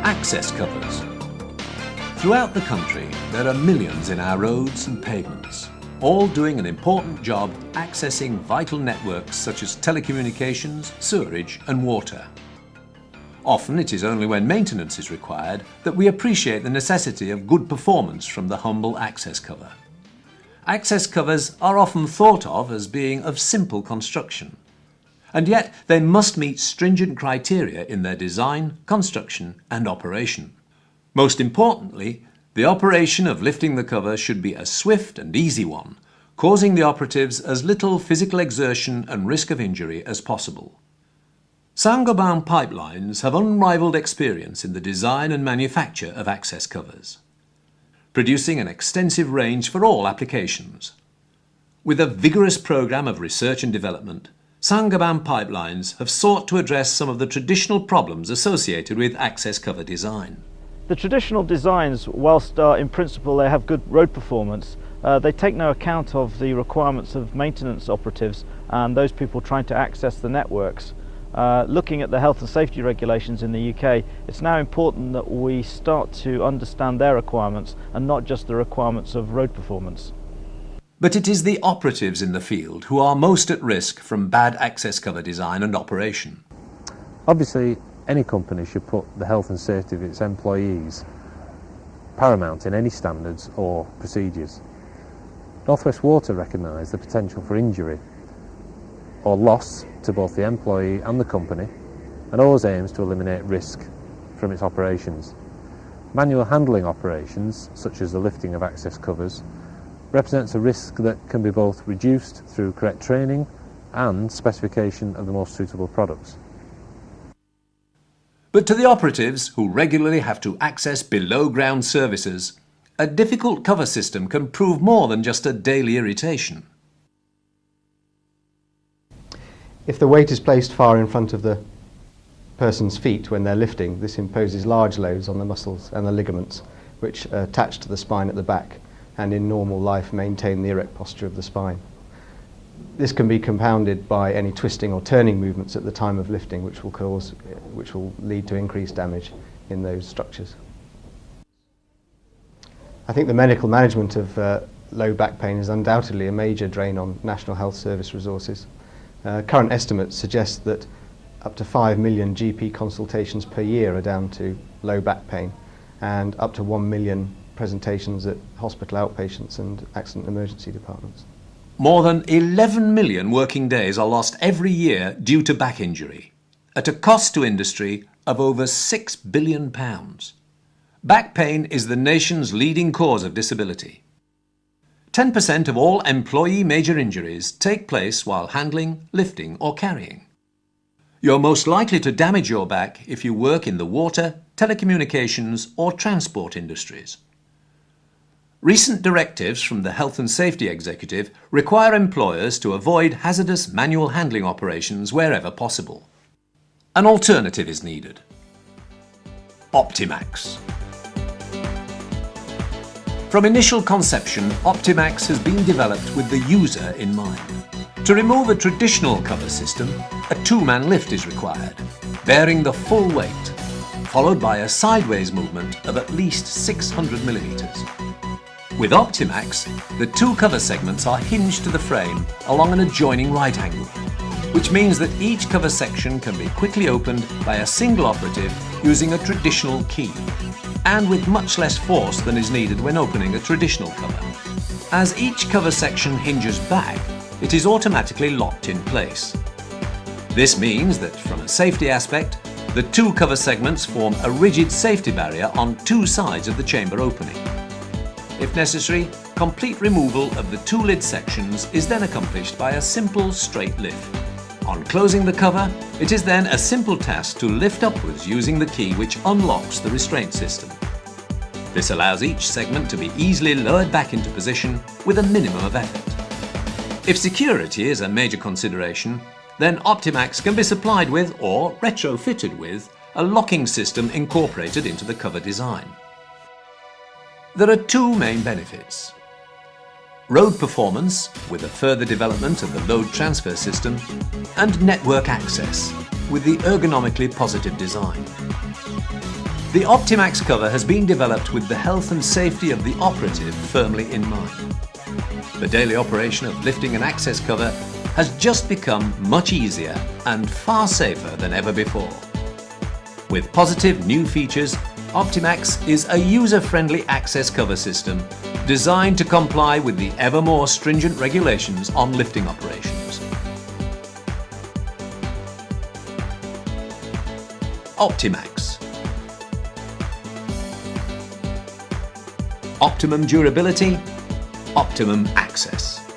Access covers. Throughout the country, there are millions in our roads and pavements, all doing an important job accessing vital networks such as telecommunications, sewerage and water. Often it is only when maintenance is required that we appreciate the necessity of good performance from the humble access cover. Access covers are often thought of as being of simple construction, and yet they must meet stringent criteria in their design, construction and operation. Most importantly, the operation of lifting the cover should be a swift and easy one, causing the operatives as little physical exertion and risk of injury as possible. Saint-Gobain pipelines have unrivaled experience in the design and manufacture of access covers, producing an extensive range for all applications. With a vigorous program of research and development, Saint-Gobain pipelines have sought to address some of the traditional problems associated with access cover design. The traditional designs, whilst in principle they have good road performance, they take no account of the requirements of maintenance operatives and those people trying to access the networks. Looking at the health and safety regulations in the UK, it's now important that we start to understand their requirements and not just the requirements of road performance. But it is the operatives in the field who are most at risk from bad access cover design and operation. Obviously, any company should put the health and safety of its employees paramount in any standards or procedures. North West Water recognise the potential for injury or loss to both the employee and the company, and always aims to eliminate risk from its operations. Manual handling operations, such as the lifting of access covers, represents a risk that can be both reduced through correct training and specification of the most suitable products. But to the operatives who regularly have to access below-ground services, a difficult cover system can prove more than just a daily irritation. If the weight is placed far in front of the person's feet when they're lifting, this imposes large loads on the muscles and the ligaments which are attached to the spine at the back and in normal life maintain the erect posture of the spine. This can be compounded by any twisting or turning movements at the time of lifting, which will lead to increased damage in those structures. I think the medical management of low back pain is undoubtedly a major drain on National Health Service resources. Current estimates suggest that up to 5 million GP consultations per year are down to low back pain, and up to 1 million presentations at hospital outpatients and accident emergency departments. More than 11 million working days are lost every year due to back injury, at a cost to industry of over £6 billion. Back pain is the nation's leading cause of disability. 10% of all employee major injuries take place while handling, lifting or carrying. You're most likely to damage your back if you work in the water, telecommunications or transport industries. Recent directives from the Health and Safety Executive require employers to avoid hazardous manual handling operations wherever possible. An alternative is needed. Optimax. From initial conception, Optimax has been developed with the user in mind. To remove a traditional cover system, a two-man lift is required, bearing the full weight, followed by a sideways movement of at least 600 millimeters. With Optimax, the two cover segments are hinged to the frame along an adjoining right angle, which means that each cover section can be quickly opened by a single operative using a traditional key, and with much less force than is needed when opening a traditional cover. As each cover section hinges back, it is automatically locked in place. This means that, from a safety aspect, the two cover segments form a rigid safety barrier on two sides of the chamber opening. If necessary, complete removal of the two lid sections is then accomplished by a simple straight lift. On closing the cover, it is then a simple task to lift upwards using the key which unlocks the restraint system. This allows each segment to be easily lowered back into position with a minimum of effort. If security is a major consideration, then Optimax can be supplied with or retrofitted with a locking system incorporated into the cover design. There are two main benefits: road performance with a further development of the load transfer system, and network access with the ergonomically positive design. The Optimax cover has been developed with the health and safety of the operative firmly in mind. The daily operation of lifting and access cover has just become much easier and far safer than ever before. With positive new features, Optimax is a user-friendly access cover system designed to comply with the ever more stringent regulations on lifting operations. Optimax. Optimum durability, optimum access.